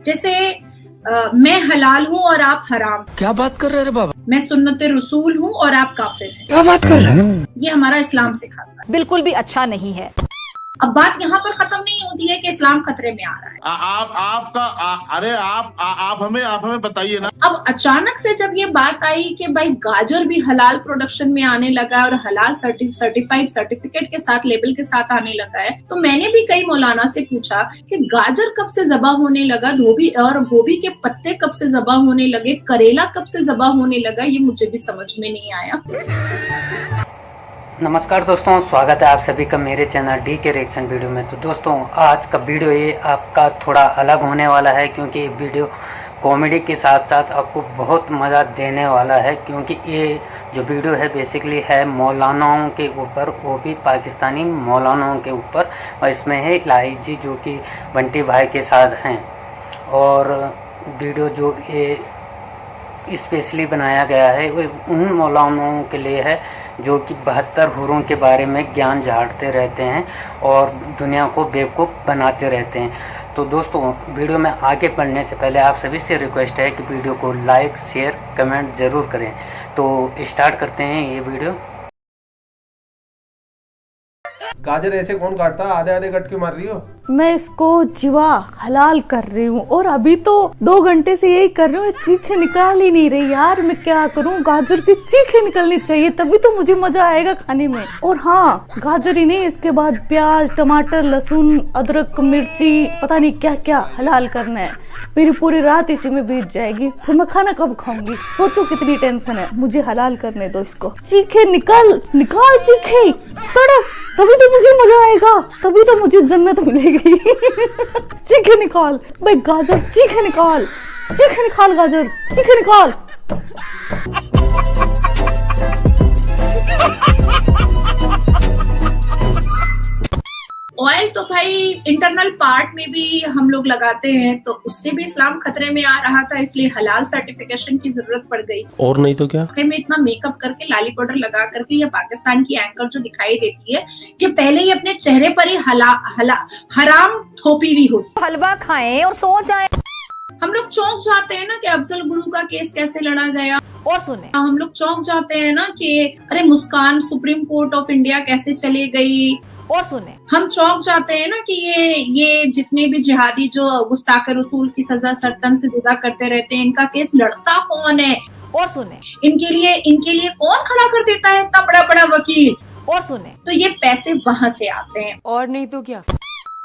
जैसे मैं हलाल हूँ और आप हराम। क्या बात कर रहे हैं बाबा? मैं सुन्नते रसूल हूँ और आप काफिर हैं। क्या बात कर रहे हैं? ये हमारा इस्लाम सिखाता है। बिल्कुल भी अच्छा नहीं है। अब बात यहाँ पर खत्म नहीं होती है कि इस्लाम खतरे में आ रहा है। आप हमें बताइए ना। अब अचानक से जब ये बात आई कि भाई गाजर भी हलाल प्रोडक्शन में आने लगा है और हलाल सर्टिफाइड सर्टिफिकेट के साथ, लेबल के साथ आने लगा है, तो मैंने भी कई मौलाना से पूछा कि गाजर कब से ज़बा होने लगा, गोभी के पत्ते कब से ज़बा होने लगे, करेला कब से ज़बा होने लगा, ये मुझे भी समझ में नहीं आया। नमस्कार दोस्तों, स्वागत है आप सभी का मेरे चैनल डी के रिएक्शन वीडियो में। तो दोस्तों आज का वीडियो ये आपका थोड़ा अलग होने वाला है, क्योंकि ये वीडियो कॉमेडी के साथ साथ आपको बहुत मज़ा देने वाला है। क्योंकि ये जो वीडियो है बेसिकली है मौलानाओं के ऊपर, वो भी पाकिस्तानी मौलानाओं के ऊपर, और इसमें है लाई जी जो कि बंटी भाई के साथ हैं। और वीडियो जो ये स्पेशली बनाया गया है वो उन मौलानाओं के लिए है जो कि 72 हुरों के बारे में ज्ञान झाड़ते रहते हैं और दुनिया को बेवकूफ़ बनाते रहते हैं। तो दोस्तों वीडियो में आगे बढ़ने से पहले आप सभी से रिक्वेस्ट है कि वीडियो को लाइक, शेयर, कमेंट ज़रूर करें। तो स्टार्ट करते हैं ये वीडियो। गाजर ऐसे कौन काटता? आधे आधे कट के मार रही हो? मैं इसको जीवा हलाल कर रही हूँ और अभी तो 2 घंटे से यही कर रही हूँ। चीखें निकाल ही नहीं रही यार, मैं क्या करूँ? गाजर की चीखें निकलनी चाहिए तभी तो मुझे मजा आएगा खाने में। और हाँ, गाजर ही नहीं, इसके बाद प्याज, टमाटर, लहसुन, अदरक, मिर्ची, पता नहीं क्या क्या हलाल करना है। मेरी पूरी रात इसी में बीत जाएगी, फिर मैं खाना कब खाऊंगी? सोचो कितनी टेंशन है। मुझे हलाल करने दो इसको। चीखे निकाल चीखे, तड़प, तभी तो मुझे मजा आएगा, तभी तो मुझे जन्नत मिलेगी। चीखे निकाल भाई गाजर, चीखे निकाल गाजर, चीखे निकाल। ऑयल तो भाई इंटरनल पार्ट में भी हम लोग लगाते हैं, तो उससे भी इस्लाम खतरे में आ रहा था, इसलिए हलाल सर्टिफिकेशन की जरूरत पड़ गई। और नहीं तो क्या? में इतना मेकअप करके, लाली पाउडर लगा करके, या पाकिस्तान की एंकर जो दिखाई देती है कि पहले ही अपने चेहरे पर ही हराम थोपी हुई होती। हलवा खाएं और सो जाएं। हम लोग चौंक जाते हैं ना कि अफजल गुरु का केस कैसे लड़ा गया, और सुने हम लोग चौंक जाते हैं ना कि अरे मुस्कान सुप्रीम कोर्ट ऑफ इंडिया कैसे चली गई, और सुने हम चौंक जाते हैं ना कि ये जितने भी जिहादी जो गुस्ताख रसूल की सजा सरतन से जुदा करते रहते हैं, इनका केस लड़ता कौन है, और सुने इनके लिए कौन खड़ा कर देता है इतना बड़ा बड़ा वकील, और सुने तो ये पैसे वहां से आते हैं। और नहीं तो क्या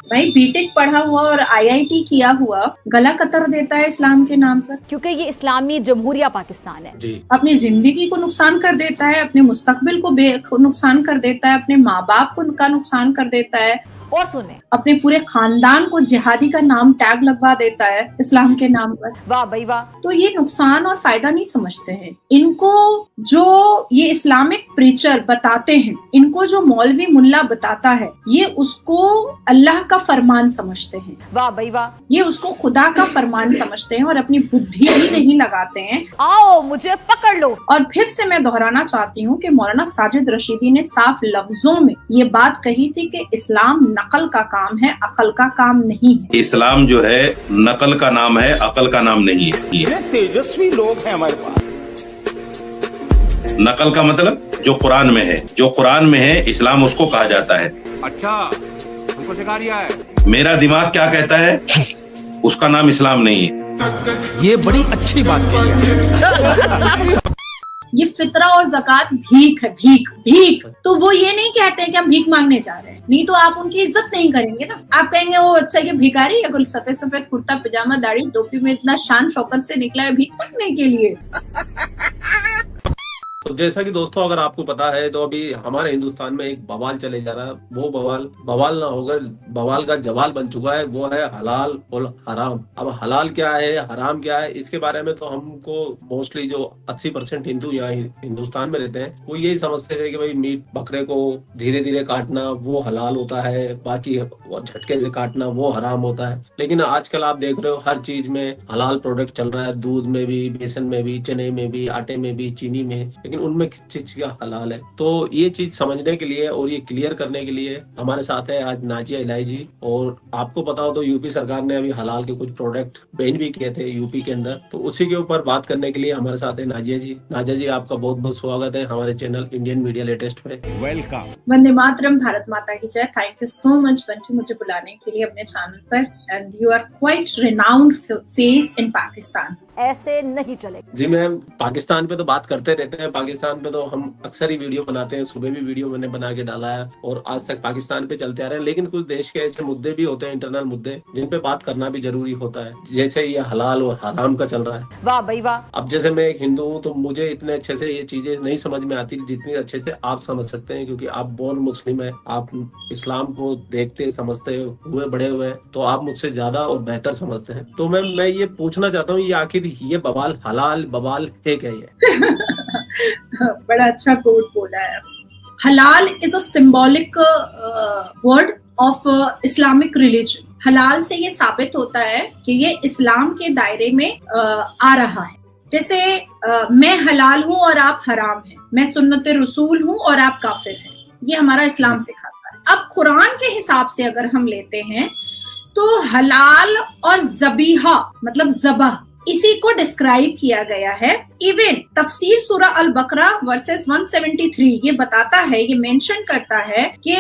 भाई बीटेक पढ़ा हुआ और आईआईटी किया हुआ गला कतर देता है इस्लाम के नाम पर, क्योंकि ये इस्लामी जमहूरिया पाकिस्तान है जी। अपनी जिंदगी को नुकसान कर देता है, अपने मुस्तकबिल को नुकसान कर देता है, अपने माँ बाप को उनका नुकसान कर देता है, और सुने अपने पूरे खानदान को जिहादी का नाम टैग लगवा देता है इस्लाम के नाम पर। वाह भाई वाह। तो ये नुकसान और फायदा नहीं समझते हैं। इनको जो ये इस्लामिक प्रीचर बताते हैं, इनको जो मौलवी मुल्ला बताता है, ये उसको अल्लाह का फरमान समझते हैं। वाह भाई वाह। ये उसको खुदा का फरमान समझते हैं और अपनी बुद्धि भी नहीं लगाते हैं। आओ मुझे पकड़ लो। और फिर से मैं दोहराना चाहती हूँ कि मौलाना साजिद रशीदी ने साफ लफ्जों में ये बात कही थी कि इस्लाम नकल का काम है, अकल का काम नहीं है। इस्लाम जो है नकल का नाम है, अकल का नाम नहीं है। ये तेजस्वी लोग हैं हमारे पास। नकल का मतलब जो कुरान में है, जो कुरान में है इस्लाम उसको कहा जाता है। अच्छा, हमको सिखा दिया है। मेरा दिमाग क्या कहता है उसका नाम इस्लाम नहीं है। ये बड़ी अच्छी बात कही है। ये फितरा और ज़कात भीख है, भीख। तो वो ये नहीं कहते हैं कि हम भीख मांगने जा रहे हैं, नहीं तो आप उनकी इज्जत नहीं करेंगे ना। आप कहेंगे वो अच्छा ये भिखारी है, सफेद कुर्ता पजामा दाढ़ी टोपी में इतना शान शौकत से निकला है भीख मांगने के लिए। तो जैसा कि दोस्तों अगर आपको पता है तो अभी हमारे हिंदुस्तान में एक बवाल चले जा रहा है। वो बवाल ना होकर बवाल का जवाल बन चुका है, वो है हलाल और हराम। अब हलाल क्या है, हराम क्या है, इसके बारे में तो हमको मोस्टली जो 80% हिंदू यहाँ हिंदुस्तान में रहते हैं वो यही समझते थे कि भाई मीट बकरे को धीरे धीरे काटना वो हलाल होता है, बाकी झटके से काटना वो हराम होता है। लेकिन आजकल आप देख रहे हो हर चीज में हलाल प्रोडक्ट चल रहा है, दूध में भी, बेसन में भी, चने में भी, आटे में भी, चीनी में। लेकिन उनमें किस चीज का हलाल है। तो ये चीज समझने के लिए और ये क्लियर करने के लिए हमारे साथ है आज नाजिया इलाही जी। और आपको पता हो तो यूपी सरकार ने अभी हलाल के कुछ प्रोडक्ट बैन भी किए थे यूपी के अंदर, तो उसी के ऊपर बात करने के लिए हमारे साथ है नाजिया जी। नाजिया जी, आपका बहुत बहुत स्वागत है हमारे चैनल इंडियन मीडिया लेटेस्ट पे। वेलकम। वंदे मातरम, भारत माता की जय। Thank you so much Bunty मुझे बुलाने के लिए अपने चैनल पर, and you are quite renowned face in Pakistan. ऐसे नहीं चलेगा जी मैम, पाकिस्तान पे तो बात करते रहते हैं, पाकिस्तान पे तो हम अक्सर ही वीडियो बनाते हैं, सुबह भी वीडियो मैंने बना के डाला है और आज तक पाकिस्तान पे चलते आ रहे हैं। लेकिन कुछ देश के ऐसे मुद्दे भी होते हैं, इंटरनल मुद्दे, जिन पे बात करना भी जरूरी होता है, जैसे ये हलाल और हराम का चल रहा है। वाह भाई वाह। अब जैसे मैं एक हिंदू हूँ तो मुझे इतने अच्छे से ये चीजें नहीं समझ में आती जितनी अच्छे से आप समझ सकते हैं, क्योंकि आप बोर्न मुस्लिम है, आप इस्लाम को देखते समझते हुए बड़े हुए हैं, तो आप मुझसे ज्यादा और बेहतर समझते हैं। तो मैं ये पूछना चाहता हूँ, ये आखिर ये बवाल हलाल बवाल है क्या? ये बड़ा अच्छा कोट बोला है। हलाल is a symbolic word of Islamic religion. हलाल से ये साबित होता है कि ये इस्लाम के दायरे में आ रहा है। जैसे मैं हलाल हूँ और आप हराम हैं, मैं सुन्नत रसूल हूँ और आप काफिर हैं, ये हमारा इस्लाम सिखाता है। अब कुरान के हिसाब से अगर हम लेते हैं तो हलाल और ज़बीहा मतलब ज़बह, इसी को डिस्क्राइब किया गया है। इवन तफसीर सूरा अल बकरा वर्सेस 173 ये बताता है, ये मेंशन करता है कि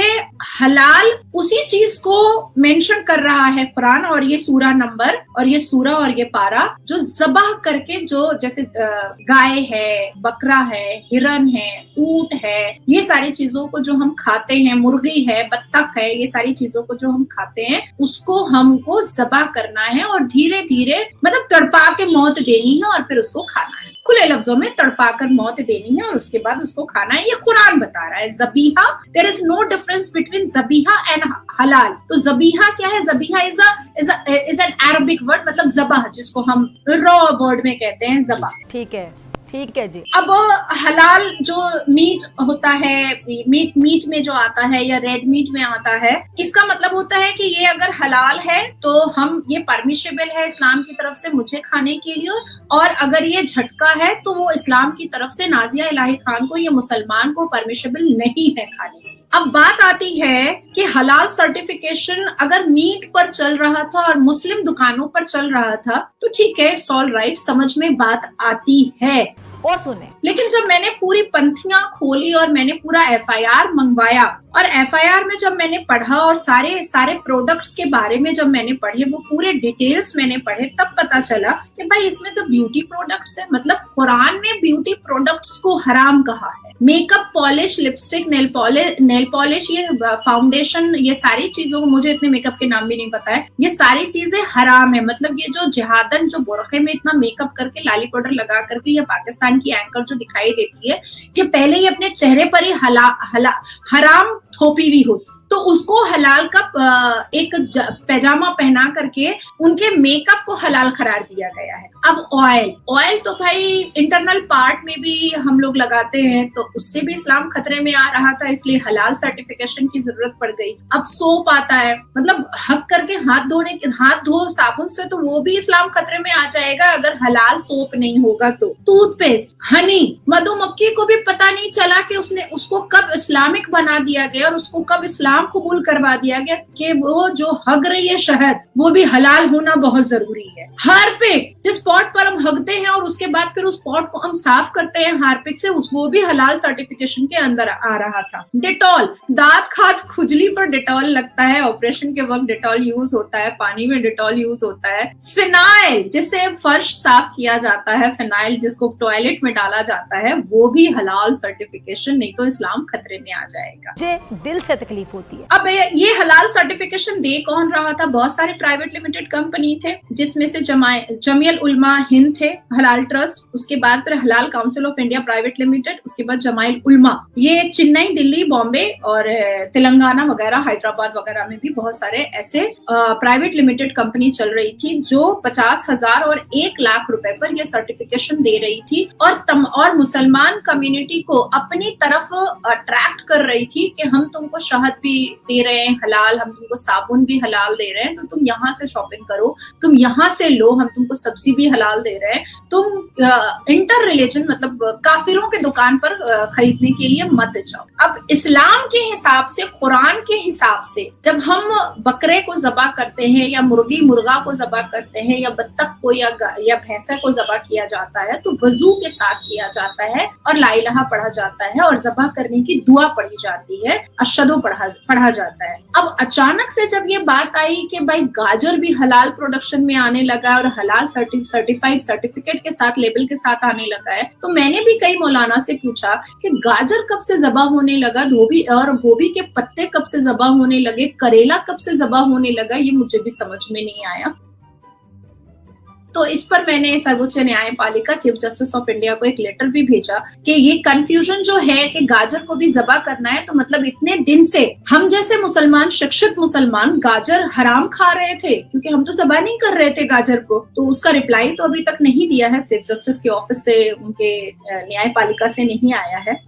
हलाल उसी चीज को मेंशन कर रहा है कुरान और ये सूरा नंबर और ये सूरा और ये पारा, जो ज़बह करके, जो जैसे गाय है, बकरा है, हिरन है, ऊंट है, ये सारी चीजों को जो हम खाते हैं, मुर्गी है, बत्तख है, ये सारी चीजों को जो हम खाते हैं उसको हमको ज़बह करना है और धीरे धीरे मतलब तड़पा के मौत देनी है और फिर उसको खाना है। खुले लफ्जों में तड़पाकर मौत देनी है और उसके बाद उसको खाना है, ये कुरान बता रहा है। ज़बीहा, there is no difference between ज़बीहा एंड हलाल। तो ज़बीहा क्या है? ज़बीहा इज एन अरबिक वर्ड, मतलब ज़बह, जिसको हम रॉ वर्ड में कहते हैं ज़बह। ठीक है जी। अब हलाल जो मीट होता है, मीट में जो आता है या रेड मीट में आता है, इसका मतलब होता है कि ये अगर हलाल है तो हम ये परमिशेबल है इस्लाम की तरफ से मुझे खाने के लिए, और अगर ये झटका है तो वो इस्लाम की तरफ से नाजिया इलाही खान को, ये मुसलमान को परमिशेबल नहीं है खाने की। अब बात आती है कि हलाल सर्टिफिकेशन अगर मीट पर चल रहा था और मुस्लिम दुकानों पर चल रहा था तो ठीक है, इट्स ऑल राइट, समझ में बात आती है। और सुने, लेकिन जब मैंने पूरी पंथियां खोली और मैंने पूरा FIR मंगवाया और FIR में जब मैंने पढ़ा और सारे प्रोडक्ट्स के बारे में जब मैंने पढ़े, वो पूरे डिटेल्स मैंने पढ़े, तब पता चला कि भाई इसमें तो ब्यूटी प्रोडक्ट्स है। मतलब कुरान ने ब्यूटी प्रोडक्ट्स को हराम कहा है। Makeup polish, lipstick, nail polish, ये फाउंडेशन, ये सारी चीजों को, मुझे इतने मेकअप के नाम भी नहीं पता है, ये सारी चीजें हराम है। मतलब ये जो जिहादन जो बुरखे में इतना मेकअप करके, लाली पाउडर लगा करके, ये पाकिस्तान की एंकर जो दिखाई देती है कि पहले ही अपने चेहरे पर ही हराम थोपी हुई होती, तो उसको हलाल का एक पैजामा पहना करके उनके मेकअप को हलाल करार दिया गया है। अब ऑयल तो भाई इंटरनल पार्ट में भी हम लोग लगाते हैं, तो उससे भी इस्लाम खतरे में आ रहा था, इसलिए हलाल सर्टिफिकेशन की जरूरत पड़ गई। अब सोप आता है, मतलब हक करके हाथ धो साबुन से, तो वो भी इस्लाम खतरे में आ जाएगा अगर हलाल सोप नहीं होगा तो। टूथपेस्ट, हनी, मधुमक्खी को भी पता नहीं चला कि उसको कब इस्लामिक बना दिया गया और उसको कब इस्लाम कबूल करवा दिया गया कि वो जो हग रही है शहद, वो भी हलाल होना बहुत जरूरी है। हार्पिक, जिस पॉट पर हम हगते हैं और उसके बाद फिर उस पॉट को हम साफ करते हैं हार्पिक से, वो भी हलाल सर्टिफिकेशन के अंदर आ रहा था। डेटॉल, दांत खाज खुजली पर डेटॉल लगता है, ऑपरेशन के वक्त डेटॉल यूज होता है, पानी में डेटॉल यूज होता है। फिनाइल, जिससे फर्श साफ किया जाता है, फिनाइल जिसको टॉयलेट में डाला जाता है, वो भी हलाल सर्टिफिकेशन, नहीं तो इस्लाम खतरे में आ जाएगा। मुझे दिल से तकलीफ होती है। अब ये हलाल सर्टिफिकेशन दे कौन रहा था? बहुत सारे प्राइवेट लिमिटेड कंपनी थे, जिसमें से जमीयत उलमा हिंद थे, हलाल ट्रस्ट, उसके बाद फिर हलाल council of India private limited, उसके बाद जमाइल उलमा। ये चेन्नई, दिल्ली, बॉम्बे और तेलंगाना वगैरह, हैदराबाद वगैरह में भी बहुत सारे ऐसे प्राइवेट लिमिटेड कंपनी चल रही थी जो 50,000 और 1 लाख रुपए पर यह सर्टिफिकेशन दे रही थी और मुसलमान कम्युनिटी को अपनी तरफ अट्रैक्ट कर रही थी कि हम तुमको शहद भी दे रहे हैं हलाल, हम तुमको साबुन भी हलाल दे रहे हैं, तो तुम यहाँ से शॉपिंग करो, तुम यहाँ से लो, हम तुमको सब्जी भी हलाल दे रहे हैं, तुम इंटर रिलीजन मतलब काफिरों के दुकान पर खरीदने के लिए मत जाओ। अब इस्लाम के हिसाब से, कुरान के हिसाब से जब हम बकरे को ज़बा करते हैं या मुर्गी मुर्गा को ज़बा करते हैं या बत्तख को या भैंसा को ज़बा किया जाता है तो वजू के साथ किया जाता है और ला इलाहा पढ़ा जाता है और ज़बा करने की दुआ पढ़ी जाती है, अशहदु पढ़ा जाता है। अब अचानक से जब ये बात आई कि भाई गाजर भी हलाल प्रोडक्शन में आने लगा और हलाल सर्टिफाइड सर्टिफिकेट के साथ, लेबल के साथ आने लगा है, तो मैंने भी कई मौलाना से पूछा कि गाजर कब से ज़बा होने लगा, गोभी के पत्ते कब से ज़बा होने लगे, करेला कब से ज़बा होने लगा, ये मुझे भी समझ में नहीं आया। तो इस पर मैंने सर्वोच्च न्यायपालिका चीफ जस्टिस ऑफ इंडिया को एक लेटर भी भेजा कि ये कंफ्यूजन जो है कि गाजर को भी ज़बा करना है, तो मतलब इतने दिन से हम जैसे मुसलमान, शिक्षित मुसलमान गाजर हराम खा रहे थे क्योंकि हम तो ज़बा नहीं कर रहे थे गाजर को। तो उसका रिप्लाई तो अभी तक नहीं दिया है, चीफ जस्टिस के ऑफिस से, उनके न्यायपालिका से नहीं आया है।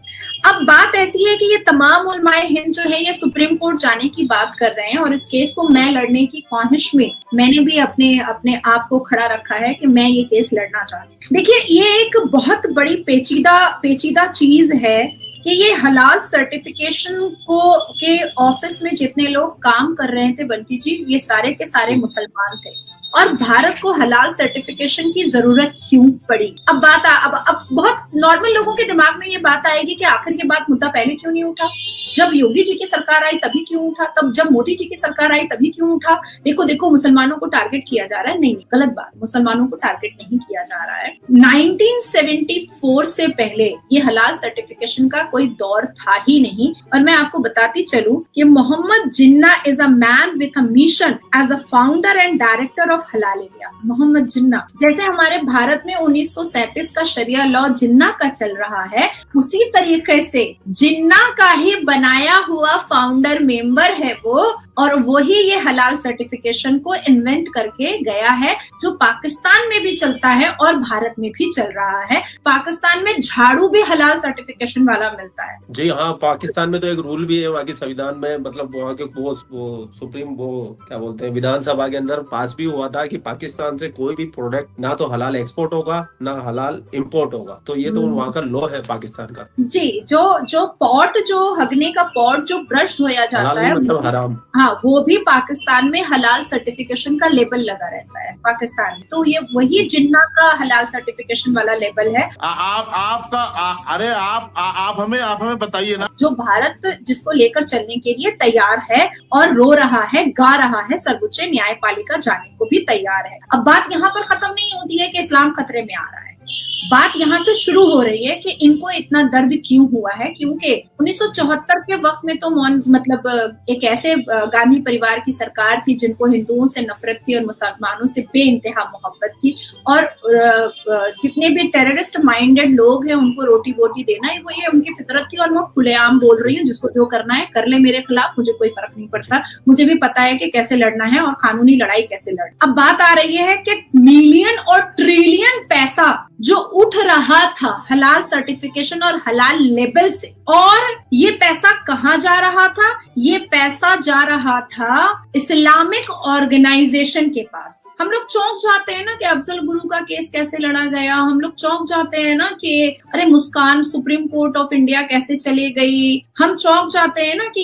अब बात ऐसी है कि ये तमाम उलमाए हिंद जो है ये सुप्रीम कोर्ट जाने की बात कर रहे हैं और इस केस को मैं लड़ने की ख्वाहिश में मैंने भी अपने आप को खड़ा रखा है कि मैं ये केस लड़ना चाहती हूँ। देखिए, ये एक बहुत बड़ी पेचीदा चीज है कि ये हलाल सर्टिफिकेशन के ऑफिस में जितने लोग काम कर रहे थे बंटी जी, ये सारे के सारे मुसलमान थे और भारत को हलाल सर्टिफिकेशन की जरूरत क्यों पड़ी। अब बहुत नॉर्मल लोगों के दिमाग में ये बात आएगी कि आखिर ये बात मुद्दा पहले क्यों नहीं उठा, जब योगी जी की सरकार आई तभी क्यों उठा, तब जब मोदी जी की सरकार आई तभी क्यों उठा। देखो मुसलमानों को टारगेट किया जा रहा है। नहीं, गलत बात, मुसलमानों को टारगेट नहीं किया जा रहा है। 1974 से पहले ये हलाल सर्टिफिकेशन का कोई दौर था ही नहीं। और मैं आपको बताती चलूं कि Mohammed Jinnah is a man with a mission as a founder and director of Halal India. Mohammed Jinnah, जैसे हमारे भारत में 1937 का शरिया लॉ जिन्ना का चल रहा है, उसी तरीके से जिन्ना का ही बनाया हुआ फाउंडर मेंबर है वो, और वही ये हलाल सर्टिफिकेशन को इन्वेंट करके गया है, जो पाकिस्तान में भी चलता है और भारत में भी चल रहा है। पाकिस्तान में झाड़ू भी हलाल सर्टिफिकेशन वाला मिलता है। जी हाँ, पाकिस्तान में तो एक रूल भी है वहाँ के संविधान में, मतलब वहाँ के वो सुप्रीम क्या बोलते हैं, विधानसभा के अंदर पास भी हुआ था कि पाकिस्तान से कोई भी प्रोडक्ट ना तो हलाल एक्सपोर्ट होगा ना हलाल इम्पोर्ट होगा। तो ये तो वहाँ का लॉ है पाकिस्तान का। जी, जो पॉट, जो हगने का पॉट, जो ब्रश धोया जाता है, मतलब हराम, हाँ, वो भी पाकिस्तान में हलाल सर्टिफिकेशन का लेबल लगा रहता है पाकिस्तान में। तो ये वही जिन्ना का हलाल सर्टिफिकेशन वाला लेबल है। आप हमें बताइए ना। जो भारत जिसको लेकर चलने के लिए तैयार है और रो रहा है, गा रहा है, सर्वोच्च न्यायपालिका जाने को भी तैयार है। अब बात यहाँ पर खत्म नहीं होती है कि इस्लाम खतरे में आ रहा है। बात यहाँ से शुरू हो रही है कि इनको इतना दर्द क्यों हुआ है, क्योंकि 1974 के वक्त में तो मतलब एक ऐसे गांधी परिवार की सरकार थी जिनको हिंदुओं से नफरत थी और मुसलमानों से बेइंतहा मोहब्बत थी, और जितने भी टेररिस्ट माइंडेड लोग हैं उनको रोटी बोटी देना ही वो ये उनकी फितरत थी। और मैं खुलेआम बोल रही हूँ, जिसको जो करना है कर ले मेरे खिलाफ, मुझे कोई फर्क नहीं पड़ता। मुझे भी पता है कि कैसे लड़ना है और कानूनी लड़ाई कैसे लड़ना। अब बात आ रही है कि मिलियन और ट्रिलियन पैसा जो उठ रहा था हलाल सर्टिफिकेशन और हलाल लेबल से, और ये पैसा कहाँ जा रहा था? ये पैसा जा रहा था इस्लामिक ऑर्गेनाइजेशन के पास। हम लोग चौंक जाते हैं ना कि अफजल गुरु का केस कैसे लड़ा गया, हम लोग चौंक जाते हैं ना कि अरे मुस्कान सुप्रीम कोर्ट ऑफ इंडिया कैसे चली गई, हम चौंक जाते हैं ना कि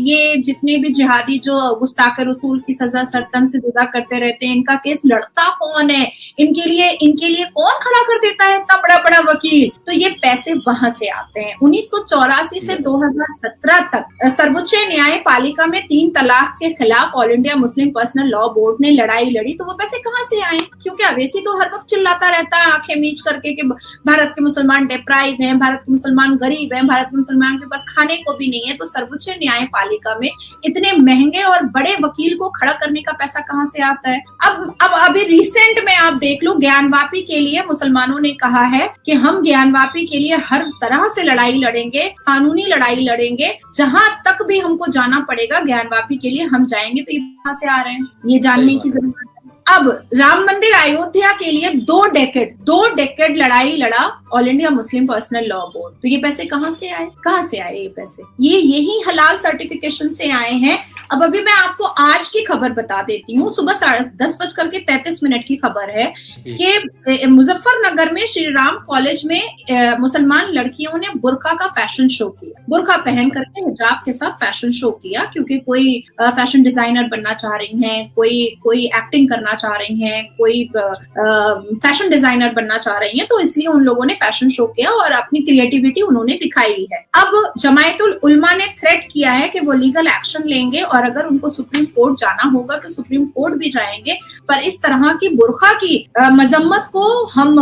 ये जितने भी जिहादी जो गुस्ताख रसूल की सजा सरतन से जुदा करते रहते हैं, इनका केस लड़ता कौन है, इनके लिए कौन खड़ा कर देता है इतना बड़ा बड़ा वकील। तो ये पैसे वहां से आते हैं। 1984 से 2017 तक सर्वोच्च न्यायपालिका में 3 तलाक के खिलाफ all India Muslim personal law board ने लड़ाई लड़ी। तो वो पैसे कहाँ से आए? क्योंकि अवैसी तो हर वक्त चिल्लाता रहता है आंखें मीच करके कि भारत के मुसलमान डिप्राइव हैं, भारत के मुसलमान गरीब हैं, भारत के मुसलमान के पास खाने को भी नहीं है। तो सर्वोच्च न्यायपालिका में इतने महंगे और बड़े वकील को खड़ा करने का पैसा कहाँ से आता है? अब अभी रिसेंट में आप देख लो, ज्ञानवापी के लिए मुसलमानों ने कहा है कि हम ज्ञानवापी के लिए हर तरह से लड़ाई लड़ेंगे, कानूनी लड़ाई लड़ेंगे, जहां तक भी हमको जाना पड़ेगा ज्ञानवापी के लिए हम जाएंगे। तो ये कहाँ से आ रहे हैं, ये जानने की जरूरत है। अब राम मंदिर अयोध्या के लिए 2 डेकेड लड़ाई लड़ा all India Muslim personal law board. तो ये पैसे कहाँ से आए ये पैसे? ये यही हलाल सर्टिफिकेशन से आए हैं। अब अभी मैं आपको आज की खबर बता देती हूँ। सुबह 10:33 की खबर है कि मुजफ्फरनगर में श्री राम कॉलेज में मुसलमान लड़कियों ने बुर्का का फैशन शो किया। बुर्का पहन करके हिजाब के साथ फैशन शो किया, क्योंकि कोई फैशन डिजाइनर बनना चाह रही हैं, कोई एक्टिंग करना चाह रही हैं, कोई फैशन डिजाइनर बनना चाह रही हैं, तो इसलिए उन लोगों ने फैशन शो किया और अपनी क्रिएटिविटी उन्होंने दिखाई है। अब जमायतुल उलमा ने थ्रेट किया है कि वो लीगल एक्शन लेंगे और अगर उनको सुप्रीम कोर्ट जाना होगा तो सुप्रीम कोर्ट भी जाएंगे, पर इस तरह की बुर्का की मजम्मत को हम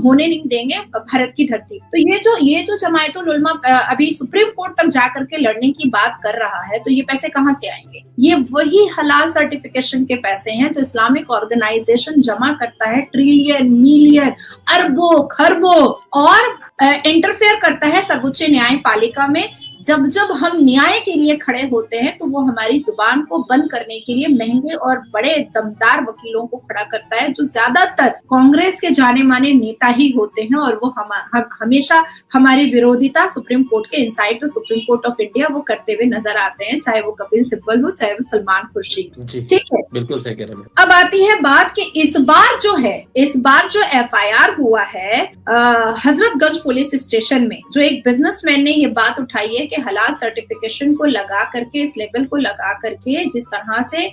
होने नहीं देंगे भारत की धरती। तो ये जो जमायतुल उलमा अभी सुप्रीम कोर्ट तक जाकर के लड़ने की बात कर रहा है, तो ये पैसे कहाँ से आएंगे? ये वही हलाल सर्टिफिकेशन के पैसे हैं जो इस्लामिक ऑर्गेनाइजेशन जमा करता है, ट्रिलियन, मिलियन, अरबों, खरबों, और इंटरफेयर करता है सर्वोच्च न्यायपालिका में। जब हम न्याय के लिए खड़े होते हैं तो वो हमारी जुबान को बंद करने के लिए महंगे और बड़े दमदार वकीलों को खड़ा करता है, जो ज्यादातर कांग्रेस के जाने माने नेता ही होते हैं, और वो हमेशा हमारी विरोधिता सुप्रीम कोर्ट के inside supreme court of India वो करते हुए नजर आते हैं, चाहे वो कपिल सिब्बल हो, चाहे वो सलमान खुर्शीद। ठीक है, बिल्कुल सही कह रहे हैं। अब आती है बात कि इस बार जो FIR हुआ है हजरतगंज पुलिस स्टेशन में, जो एक बिजनेसमैन ने ये बात उठाई है कि हलाल सर्टिफिकेशन को लगा करके, इस लेबल को लगा करके जिस तरह से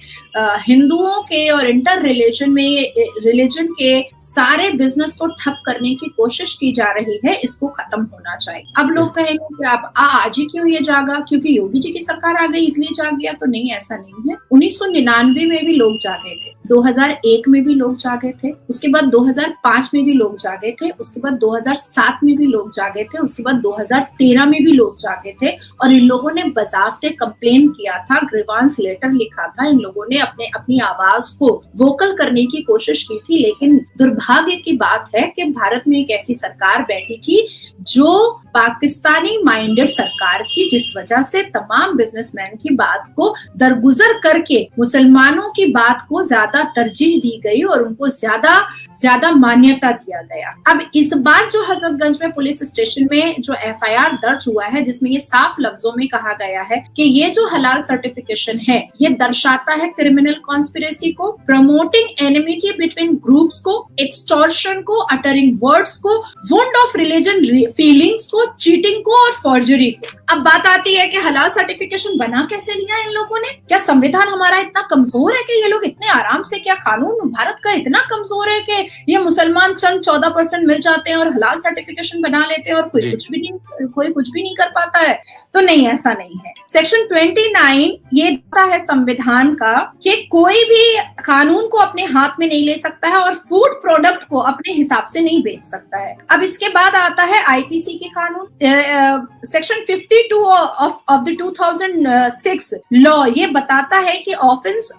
हिंदुओं के और इंटर रिलीजन के सारे बिजनेस को ठप करने की कोशिश की जा रही है, इसको खत्म होना चाहिए। अब लोग कहेंगे कि आप आज ही क्यों ये जागा, क्योंकि योगी जी की सरकार आ गई इसलिए जाग गया? तो नहीं, ऐसा नहीं है। 1999 में भी लोग जागे थे, 2001 में भी लोग जागे थे, उसके बाद 2005 में भी लोग जागे थे, उसके बाद 2007 में भी लोग जागे थे, उसके बाद 2013 में भी लोग जागे थे, और इन लोगों ने बजाफ्ते कंप्लेन किया था, ग्रीवांस लेटर लिखा था, इन लोगों ने अपनी आवाज को वोकल करने की कोशिश की थी। लेकिन दुर्भाग्य की बात है कि भारत में एक ऐसी सरकार बैठी थी जो पाकिस्तानी माइंडेड सरकार थी, जिस वजह से तमाम बिजनेसमैन की बात को दरगुजर करके मुसलमानों की बात को ज्यादा तरजीह दी गई और उनको ज्यादा मान्यता दिया गया। अब इस बार जो हजरतगंज में पुलिस स्टेशन में जो FIR दर्ज हुआ है, जिसमें ये साफ लफ्जों में कहा गया है कि ये जो हलाल सर्टिफिकेशन है ये दर्शाता है क्रिमिनल कॉन्स्पिरेसी को, प्रमोटिंग एनिमिटी बिटवीन ग्रुप्स को, एक्सटॉर्शन को, अटरिंग वर्ड्स को, वुंड ऑफ रिलीजन फीलिंग्स को, चीटिंग को और फॉर्जरी को। अब बात आती है कि हलाल सर्टिफिकेशन बना कैसे लिया इन लोगों ने? क्या संविधान हमारा इतना कमजोर है कि ये लोग इतने आराम से, क्या कानून भारत का इतना कमजोर है कि ये मुसलमान चंद 14% मिल जाते हैं और हलाल सर्टिफिकेशन बना लेते हैं और कोई कुछ भी नहीं कर पाता है? तो नहीं, ऐसा नहीं है। सेक्शन 29 ये कहता है संविधान का कि कोई भी कानून को अपने हाथ में नहीं ले सकता है और फूड प्रोडक्ट को अपने हिसाब से नहीं बेच सकता है। अब इसके बाद आता है IPC के कानून, सेक्शन 52 ऑफ द 2006 लॉ, ये बताता है कि offence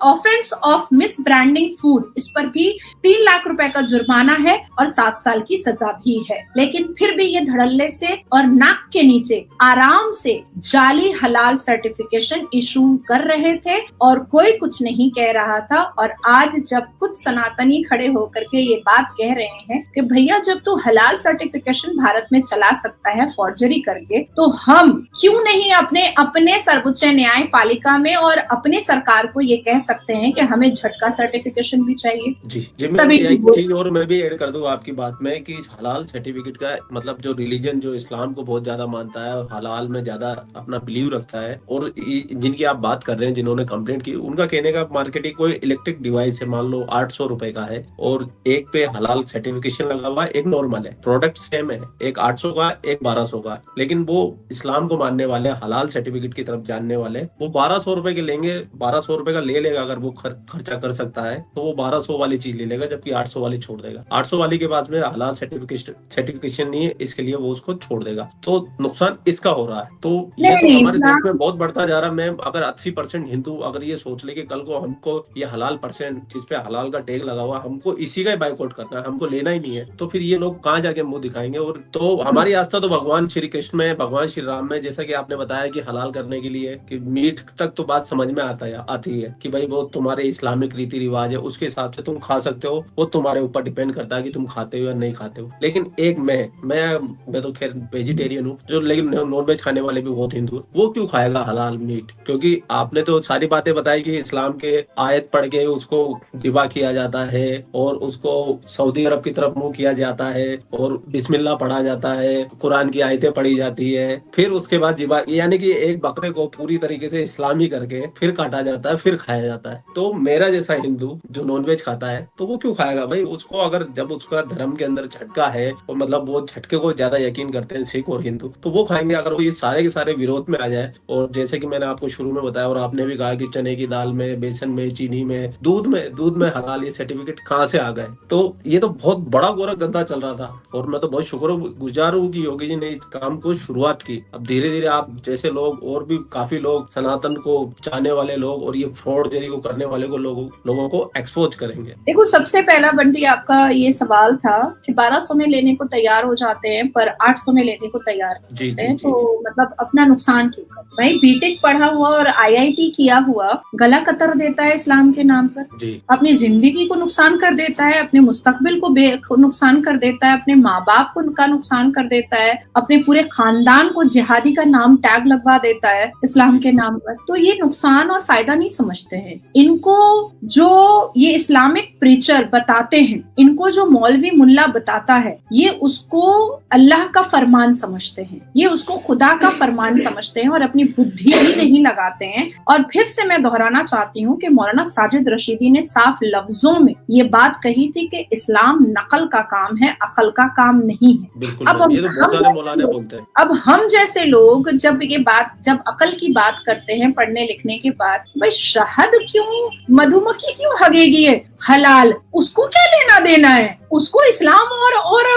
of miss branding food, इस पर भी 3 लाख रुपए का जुर्माना है और 7 साल की सजा भी है। लेकिन फिर भी ये धड़ल्ले से और नाक के नीचे आराम से जाली हलाल सर्टिफिकेशन इशू कर रहे थे और कोई कुछ नहीं कह रहा था। और आज जब कुछ सनातनी खड़े होकर के ये बात कह रहे हैं कि भैया जब तू हलाल सर्टिफिकेशन भारत में चला सकता है फॉर्जरी करके, तो हम क्यों नहीं अपने सर्वोच्च न्यायपालिका में और अपने सरकार को ये कह सकते हैं कि हमें झटका सर्टिफिकेशन भी चाहिए। जी चीज और मैं भी ऐड कर दूं आपकी बात में कि हलाल सर्टिफिकेट का मतलब जो रिलीजन जो इस्लाम को बहुत ज्यादा मानता है और हलाल में ज्यादा अपना बिलीव रखता है, और जिनकी आप बात कर रहे हैं जिन्होंने कंप्लेंट की, उनका कहने का मार्केटिंग कोई इलेक्ट्रिक डिवाइस है, मान लो 800 रुपए का है और एक पे हलाल सर्टिफिकेशन लगा हुआ है, एक नॉर्मल है, प्रोडक्ट सेम है, एक 800 का एक 1200 का, लेकिन वो इस्लाम को मानने वाले हलाल सर्टिफिकेट की तरफ जानने वाले वो 1200 रुपए के लेंगे, 1200 रुपए का ले लेगा। अगर वो खर्चा कर सकता है तो वो 1200 वाली चीज ले लेगा, जबकि 800 वाली छोड़ देगा। 800 वाली के बाद में हलाल सर्टिफिकेशन नहीं है, इसके लिए वो उसको छोड़ देगा। तो नुकसान इसका हो रहा है। तो ये तो हमारे देश में बहुत बढ़ता जा रहा है। मैं अगर 80% हिंदू अगर ये सोच ले कि कल को हमको ये हलाल परसेंट जिस पे हलाल का टैग लगा हुआ, हमको इसी का ही बाइकआउट करना हमको लेना ही नहीं है, तो फिर ये लोग कहाँ जाके मुंह दिखाएंगे। और तो हमारी आस्था तो भगवान श्री कृष्ण में, भगवान श्री राम में, जैसा कि आपने बताया कि हलाल करने के लिए, कि मीट तक तो बात समझ में आती है कि भाई वो तुम्हारे इस्लामिक रीति रिवाज है, उसके हिसाब से तुम खा सकते हो, वो तुम्हारे ऊपर डिपेंड करता है कि तुम खाते हो या नहीं खाते हो। लेकिन एक मैं तो खैर वेजिटेरियन हूँ, जो लेकिन नॉनवेज खाने वाले भी बहुत हिंदू, वो क्यों खाएगा हलाल मीट? क्योंकि आपने तो सारी बातें बताई कि इस्लाम के आयत पढ़ के उसको ज़िबा किया जाता है और उसको सऊदी अरब की तरफ मुंह किया जाता है और बिस्मिल्लाह पढ़ा जाता है, कुरान की आयतें पढ़ी जाती है, फिर उसके बाद ज़िबा, यानी कि एक बकरे को पूरी तरीके से इस्लामी करके फिर काटा जाता है, फिर खाया जाता है। तो मेरा जैसा हिंदू जो नॉनवेज खाता है, तो वो क्यों खाएगा भाई? उसको अगर जब उसका धर्म के अंदर झटका है और मतलब वो झटके को ज्यादा यकीन करते हैं सिख और हिंदू, तो वो खाएंगे। अगर वो ये सारे के सारे विरोध में आ जाए, और जैसे कि मैंने आपको शुरू में बताया और आपने भी कहा कि चने की दाल में, बेसन में, चीनी में, दूध में हलाल ये सर्टिफिकेट कहाँ से आ गए? तो ये तो बहुत बड़ा गोरखधंधा चल रहा था, और मैं तो बहुत शुक्रगुजार हूँ कि योगी जी ने इस काम को शुरुआत की। अब धीरे धीरे आप जैसे लोग और भी काफी लोग, सनातन को चाहने वाले लोग और ये फ्रॉडजरी को करने वाले को लोगों को एक्सपोज करेंगे। देखो, सबसे पहला बंटी आपका ये सवाल था कि 1200 में लेने को तैयार हो जाते हैं पर 800 में लेने को तैयार नहीं होते हैं, तो मतलब अपना नुकसान क्यों कर? भाई बीटेक पढ़ा हुआ और IIT किया हुआ गला कतर देता है इस्लाम के नाम पर, अपनी जिंदगी को नुकसान कर देता है, अपने मुस्तकबिल को नुकसान कर देता है, अपने माँ बाप को उनका नुकसान कर देता है, अपने पूरे खानदान को जिहादी का नाम टैग लगवा देता है इस्लाम के नाम पर। तो ये नुकसान और फायदा नहीं समझते हैं। इनको जो ये इस्लामिक प्रीचर बताते हैं, इनको जो मौलवी मुल्ला बताता है, ये उसको अल्लाह का फरमान समझते हैं, ये उसको खुदा का फरमान समझते हैं और अपनी बुद्धि भी नहीं लगाते हैं। और फिर से मैं दोहराना चाहती हूँ कि मौलाना साजिद रशीदी ने साफ लफ्जों में ये बात कही थी कि इस्लाम नकल का काम है, अकल का काम नहीं है। अब हम जैसे लोग जब अकल की बात करते हैं पढ़ने लिखने के बाद, भाई शहद क्यों, मधुमक्खी क्यों हगेगी है हलाल, उसको क्या लेना देना है? उसको इस्लाम और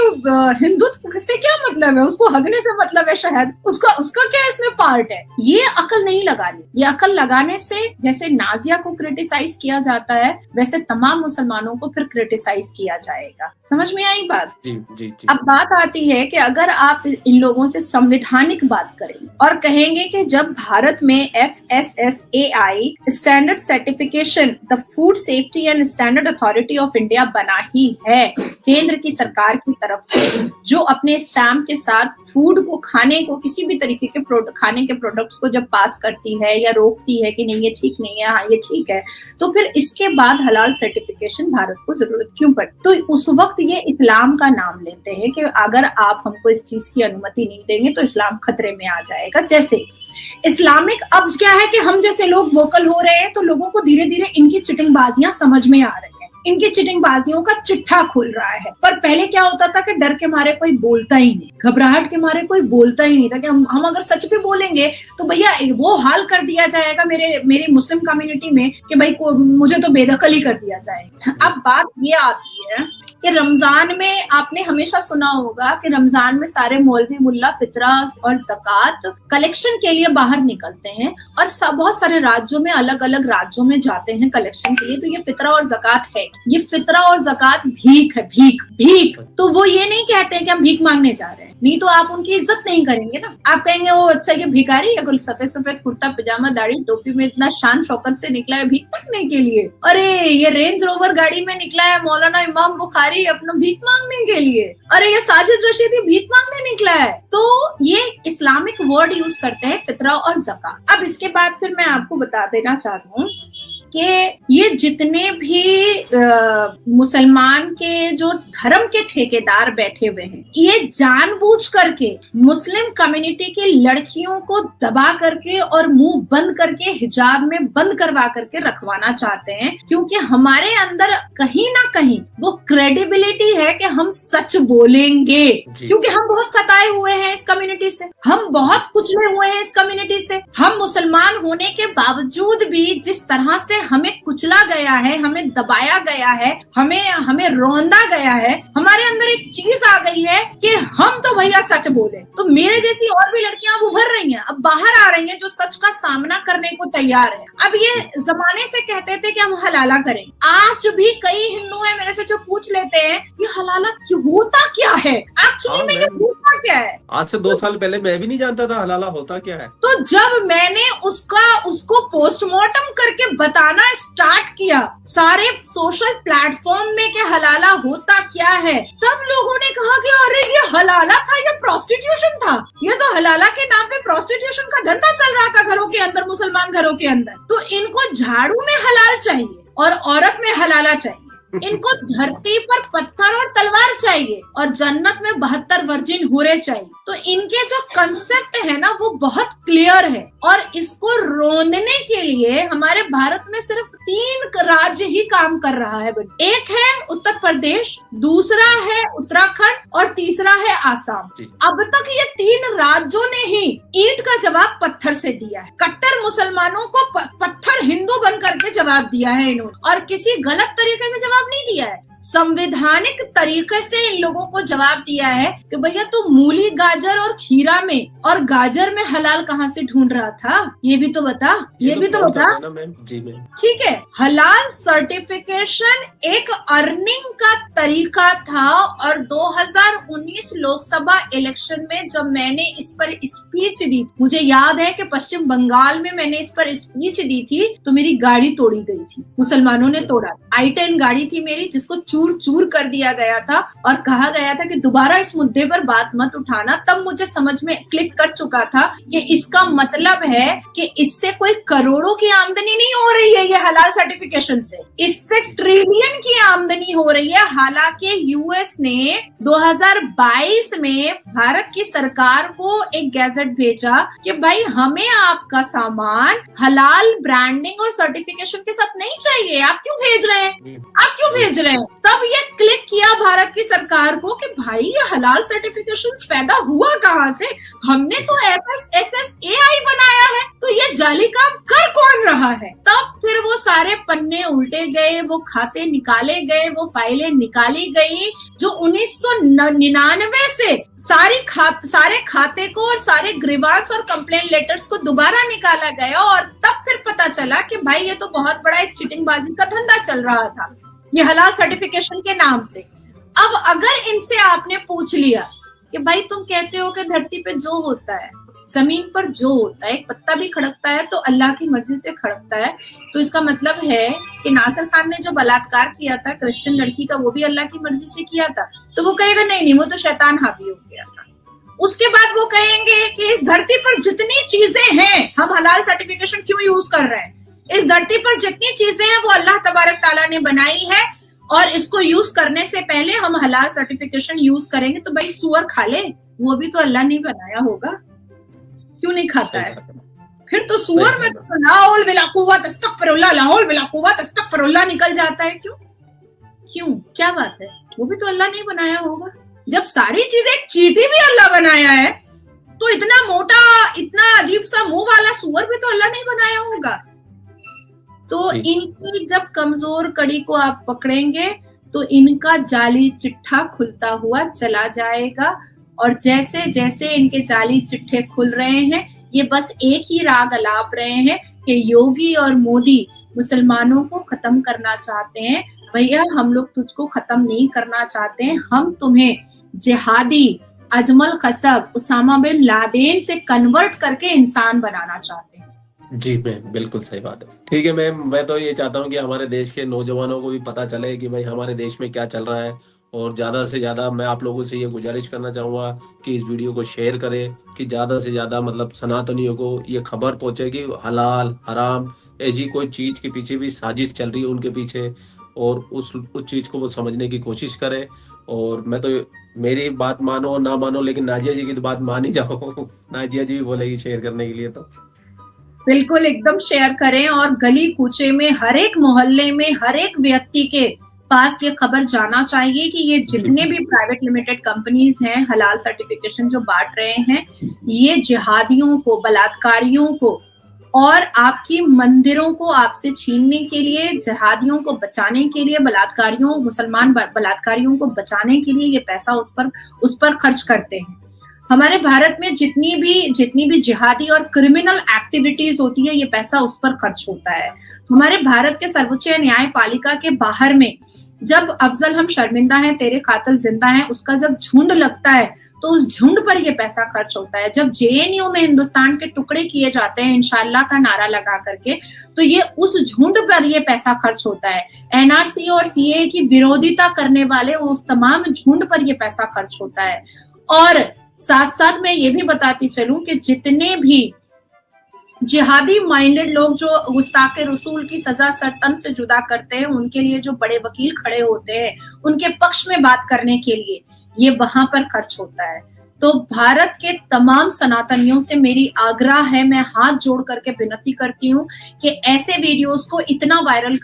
हिंदुत्व से क्या मतलब है? उसको हगने से मतलब है शहद, उसका क्या इसमें पार्ट है? ये अकल नहीं लगानी। ये अकल लगाने से जैसे नाजिया को क्रिटिसाइज किया जाता है, वैसे तमाम मुसलमानों को फिर क्रिटिसाइज किया जाएगा। समझ में आई बात? जी। अब बात आती है कि अगर आप इन लोगों से संवैधानिक बात करें और कहेंगे कि जब भारत में FSSAI standard certification, the food safety and standard authority of India बना ही है केंद्र की सरकार की तरफ से, जो अपने स्टैम्प के साथ फूड को, खाने को, किसी भी तरीके के खाने के प्रोडक्ट्स को जब पास करती है या रोकती है कि नहीं ये ठीक नहीं है, हाँ ये ठीक है, तो फिर इसके बाद हलाल सर्टिफिकेशन भारत को जरूरत क्यों पड़ती? तो उस वक्त ये इस्लाम का नाम लेते हैं कि अगर आप हमको इस चीज की अनुमति नहीं देंगे तो इस्लाम खतरे में आ जाएगा। जैसे इस्लामिक, अब क्या है कि हम जैसे लोग वोकल हो रहे हैं तो लोगों को धीरे धीरे इनकी चिटिंगबाजियां समझ में आ रही है, इनकी चिटिंगबाजियों का चिट्ठा खुल रहा है। पर पहले क्या होता था कि डर के मारे कोई बोलता ही नहीं, घबराहट के मारे कोई बोलता ही नहीं था कि हम अगर सच भी बोलेंगे तो भैया वो हाल कर दिया जाएगा मेरी मुस्लिम कम्युनिटी में कि भाई मुझे तो बेदखल ही कर दिया जाएगा। अब बात ये आती है कि रमजान में आपने हमेशा सुना होगा कि रमजान में सारे मौलवी मुल्ला फितरा और ज़कात कलेक्शन के लिए बाहर निकलते हैं और बहुत सारे राज्यों में, अलग अलग राज्यों में जाते हैं कलेक्शन के लिए। तो ये फितरा और ज़कात है, ये फितरा और ज़कात भीख है, भीख। तो वो ये नहीं कहते हैं कि हम भीख मांगने जा रहे हैं, नहीं तो आप उनकी इज्जत नहीं करेंगे ना। आप कहेंगे वो अच्छा ये भिखारी है, सफेद कुर्ता पजामा दाढ़ी टोपी में इतना शान शौकत से निकला है भीख मांगने के लिए। अरे ये रेंज रोवर गाड़ी में निकला है मौलाना इमाम बुखारी अपना भीख मांगने के लिए। अरे ये साजिद रशीदी भीख मांगने निकला है। तो ये इस्लामिक वर्ड यूज करते हैं फितरा और ज़कात। अब इसके बाद फिर मैं आपको बता देना चाहती हूँ कि ये जितने भी मुसलमान के जो धर्म के ठेकेदार बैठे हुए हैं, ये जानबूझ करके मुस्लिम कम्युनिटी की लड़कियों को दबा करके और मुंह बंद करके हिजाब में बंद करवा करके रखवाना चाहते हैं, क्योंकि हमारे अंदर कहीं ना कहीं वो क्रेडिबिलिटी है कि हम सच बोलेंगे, क्योंकि हम बहुत सताए हुए हैं इस कम्युनिटी से, हम बहुत कुचले हुए हैं इस कम्युनिटी से। हम मुसलमान होने के बावजूद भी जिस तरह से हमें कुचला गया है, हमें दबाया गया है, हमें रौंदा गया है, हमारे अंदर एक चीज आ गई है कि हम तो भैया सच बोले, तो मेरे जैसी और भी लड़कियां अब उभर रही हैं, अब बाहर आ रही हैं जो सच का सामना करने को तैयार है। अब ये जमाने से कहते थे कि हम हलाला करें, आज भी कई हिंदू हैं मेरे से जो पूछ लेते हैं ये हलाला होता क्या है, एक्चुअली में ये होता क्या है। आज से 2 साल पहले मैं भी नहीं जानता था हलाला होता क्या है। तो जब मैंने उसको पोस्टमार्टम करके बताना स्टार्ट किया सारे सोशल प्लेटफॉर्म में कि हलाला होता क्या है, तब लोगों ने कहा कि अरे ये हलाला था, ये प्रोस्टिट्यूशन था, ये तो हलाला के नाम पे प्रोस्टिट्यूशन का धंधा चल रहा था घरों के अंदर, मुसलमान घरों के अंदर। तो इनको झाड़ू में हलाल चाहिए और औरत में हलाला चाहिए, इनको धरती पर पत्थर और तलवार चाहिए और जन्नत में 72 वर्जिन हूरे चाहिए। तो इनके जो कंसेप्ट है ना वो बहुत क्लियर है, और इसको रोंदने के लिए हमारे भारत में सिर्फ 3 राज्य ही काम कर रहा है। एक है उत्तर प्रदेश, दूसरा है उत्तराखंड और तीसरा है आसाम। अब तक ये 3 राज्यों ने ही ईंट का जवाब पत्थर से दिया है, कट्टर मुसलमानों को पत्थर हिंदू बन करके जवाब दिया है इन्होंने, और किसी गलत तरीके से जवाब नहीं दिया है, संवैधानिक तरीके से इन लोगों को जवाब दिया है कि भैया तू मूली, गाजर और खीरा में और गाजर में हलाल कहाँ से ढूंढ रहा था, ये भी तो बता, ये भी तो बता। जी मैम, ठीक है, हलाल सर्टिफिकेशन एक अर्निंग का तरीका था, और 2019 लोकसभा इलेक्शन में जब मैंने इस पर स्पीच दी, मुझे याद है कि पश्चिम बंगाल में मैंने इस पर स्पीच दी थी तो मेरी गाड़ी तोड़ी गई थी, मुसलमानों ने तोड़ा। i10 गाड़ी थी मेरी जिसको चूर चूर कर दिया गया था और कहा गया था कि दोबारा इस मुद्दे पर बात मत उठाना। तब मुझे समझ में क्लिक कर चुका था कि इसका मतलब है कि इससे कोई करोड़ों की आमदनी नहीं हो रही है, ये हलाल सर्टिफिकेशन से इससे ट्रिलियन की आमदनी हो रही है। हालांकि यूएस ने 2022 में भारत की सरकार को एक गैजेट भेजा कि भाई हमें आपका सामान हलाल ब्रांडिंग और सर्टिफिकेशन के साथ नहीं चाहिए, आप क्यों भेज रहे हैं, आप क्यों भेज रहे हैं। तब ये क्लिक किया भारत की सरकार को कि भाई ये हलाल सर्टिफिकेशन पैदा हुआ कहाँ से, हमने तो FSSAI बनाया है, तो ये जाली काम कर कौन रहा है। तब फिर वो सारे पन्ने उल्टे गए, वो खाते निकाले गए, वो फाइलें निकाली गई जो 1999 से सारे खाते को और सारे ग्रीवांस और कंप्लेन लेटर्स को दोबारा निकाला गया, और तब फिर पता चला कि भाई ये तो बहुत बड़ा एक चीटिंगबाजी का धंधा चल रहा था ये हलाल सर्टिफिकेशन के नाम से। अब अगर इनसे आपने पूछ लिया कि भाई तुम कहते हो कि धरती पे जो होता है, जमीन पर जो होता है, एक पत्ता भी खड़कता है तो अल्लाह की मर्जी से खड़कता है, तो इसका मतलब है कि नासिर खान ने जो बलात्कार किया था क्रिश्चियन लड़की का, वो भी अल्लाह की मर्जी से किया था। तो वो कहेगा नहीं वो तो शैतान हावी हो गया था। उसके बाद वो कहेंगे कि इस धरती पर जितनी चीजें हैं, हम हलाल सर्टिफिकेशन क्यों यूज कर रहे हैं, इस धरती पर जितनी चीजें हैं वो अल्लाह तबारक ताला ने बनाई है, और इसको यूज करने से पहले हम हलाल सर्टिफिकेशन यूज करेंगे। तो भाई सुअर खा ले, वो भी तो अल्लाह ने बनाया होगा, क्यों नहीं खाता है। फिर तो सुअर में तो लाहौल वला कुव्वत अस्तगफिरुल्लाह, लाहौल वला कुव्वत अस्तगफिरुल्लाह निकल जाता है, क्यों क्या बात है, वो भी तो अल्लाह ने बनाया होगा। जब सारी चीजें, चींटी भी अल्लाह बनाया है, तो इतना मोटा, इतना अजीब सा मुंह वाला सुअर भी तो अल्लाह ने बनाया होगा। तो इनकी जब कमजोर कड़ी को आप पकड़ेंगे तो इनका जाली चिट्ठा खुलता हुआ चला जाएगा, और जैसे जैसे इनके जाली चिट्ठे खुल रहे हैं, ये बस एक ही राग अलाप रहे हैं कि योगी और मोदी मुसलमानों को खत्म करना चाहते हैं। भैया हम लोग तुझको खत्म नहीं करना चाहते हैं, हम तुम्हें जिहादी अजमल कसब, उसामा बिन लादेन से कन्वर्ट करके इंसान बनाना चाहते हैं। जी मैम, बिल्कुल सही बात है। ठीक है मैम, मैं तो ये चाहता हूँ कि हमारे देश के नौजवानों को भी पता चले कि भाई हमारे देश में क्या चल रहा है, और ज्यादा से ज्यादा मैं आप लोगों से ये गुजारिश करना चाहूंगा कि इस वीडियो को शेयर करें, कि ज्यादा से ज्यादा मतलब सनातनियों को ये खबर पहुंचे कि हलाल हराम ऐसी कोई चीज के पीछे भी साजिश चल रही है उनके पीछे, और उस चीज को वो समझने की कोशिश करें। और मैं तो, मेरी बात मानो ना मानो, लेकिन नाजिया जी की तो बात मान ही जाओ। नाजिया जी भी बोलेगी शेयर करने के लिए, तो बिल्कुल एकदम शेयर करें, और गली कूचे में, हर एक मोहल्ले में, हर एक व्यक्ति के पास ये खबर जाना चाहिए कि ये जितने भी प्राइवेट लिमिटेड कंपनीज हैं हलाल सर्टिफिकेशन जो बांट रहे हैं, ये जिहादियों को, बलात्कारियों को और आपकी मंदिरों को आपसे छीनने के लिए, जिहादियों को बचाने के लिए, बलात्कारियों, मुसलमान बलात्कारियों को बचाने के लिए ये पैसा उस पर खर्च करते हैं। हमारे भारत में जितनी भी जिहादी और क्रिमिनल एक्टिविटीज होती है, ये पैसा उस पर खर्च होता है। हमारे भारत के सर्वोच्च न्यायपालिका के बाहर में जब अफजल हम शर्मिंदा हैं, तेरे कातिल जिंदा हैं, उसका जब झुंड लगता है तो उस झुंड पर ये पैसा खर्च होता है। जब जेएनयू में हिंदुस्तान के टुकड़े किए जाते हैं इंशाअल्लाह का नारा लगा करके, तो ये उस झुंड पर ये पैसा खर्च होता है। एनआरसी और सीए की विरोधिता करने वाले उस तमाम झुंड पर ये पैसा खर्च होता है। और साथ साथ मैं ये भी बताती चलूं कि जितने भी जिहादी माइंडेड लोग जो गुस्ताखे रसूल की सजा सरतन से जुदा करते हैं, उनके लिए जो बड़े वकील खड़े होते हैं उनके पक्ष में बात करने के लिए, ये वहां पर खर्च होता है। तो भारत के तमाम सनातनियों से मेरी आग्रह है, मैं हाथ जोड़ करके विनती करती हूँ कि ऐसे वीडियोस को इतना वायरल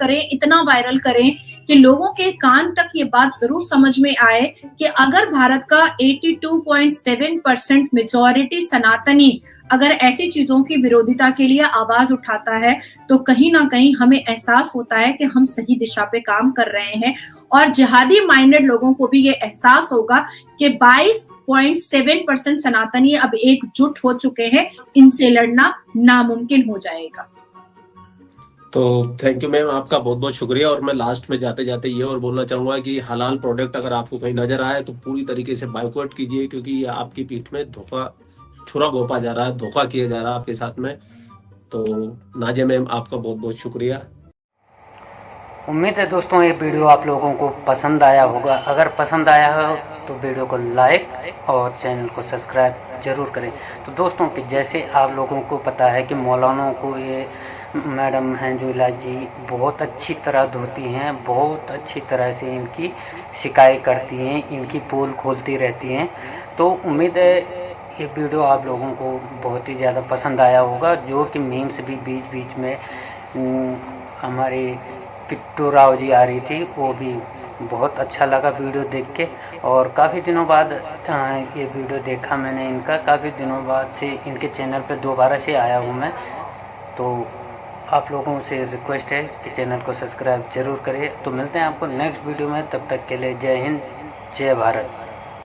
करें कि लोगों के कान तक ये बात जरूर समझ में आए कि अगर भारत का 82.7% मेजॉरिटी सनातनी अगर ऐसी चीजों की विरोधिता के लिए आवाज उठाता है, तो कहीं ना कहीं हमें एहसास होता है कि हम सही दिशा पे काम कर रहे हैं। और जिहादी माइंडेड लोगों को भी ये एहसास होगा कि 22.7% सनातनी अब एकजुट हो चुके हैं, इनसे लड़ना नामुमकिन हो जाएगा। तो थैंक यू मैम, आपका बहुत बहुत शुक्रिया। और मैं लास्ट में जाते जाते ये और बोलना चाहूंगा कि हलाल प्रोडक्ट अगर आपको कहीं नजर आए तो पूरी तरीके से बायकॉट कीजिए, क्योंकि ये आपकी पीठ में छुरा घोंपा जा रहा है, धोखा किया जा रहा है आपके साथ में। तो नाजिया मैम, आपका बहुत बहुत शुक्रिया। उम्मीद है दोस्तों ये वीडियो आप लोगों को पसंद आया होगा। अगर पसंद आया हो तो वीडियो को लाइक और चैनल को सब्सक्राइब जरूर करें। तो दोस्तों कि जैसे आप लोगों को पता है कि मौलानों को ये मैडम हैं जो इलाज जी बहुत अच्छी तरह धोती हैं, बहुत अच्छी तरह से इनकी शिकायत करती हैं, इनकी पोल खोलती रहती हैं। तो उम्मीद है ये वीडियो आप लोगों को बहुत ही ज़्यादा पसंद आया होगा। जो कि मीम्स भी बीच बीच में हमारी किट्टू राव जी आ रही थी, वो भी बहुत अच्छा लगा वीडियो देख के। और काफ़ी दिनों बाद ये वीडियो देखा मैंने इनका, काफ़ी दिनों बाद से इनके चैनल पे दोबारा से आया हूँ मैं। तो आप लोगों से रिक्वेस्ट है कि चैनल को सब्सक्राइब जरूर करें। तो मिलते हैं आपको नेक्स्ट वीडियो में, तब तक के लिए जय हिंद, जय भारत।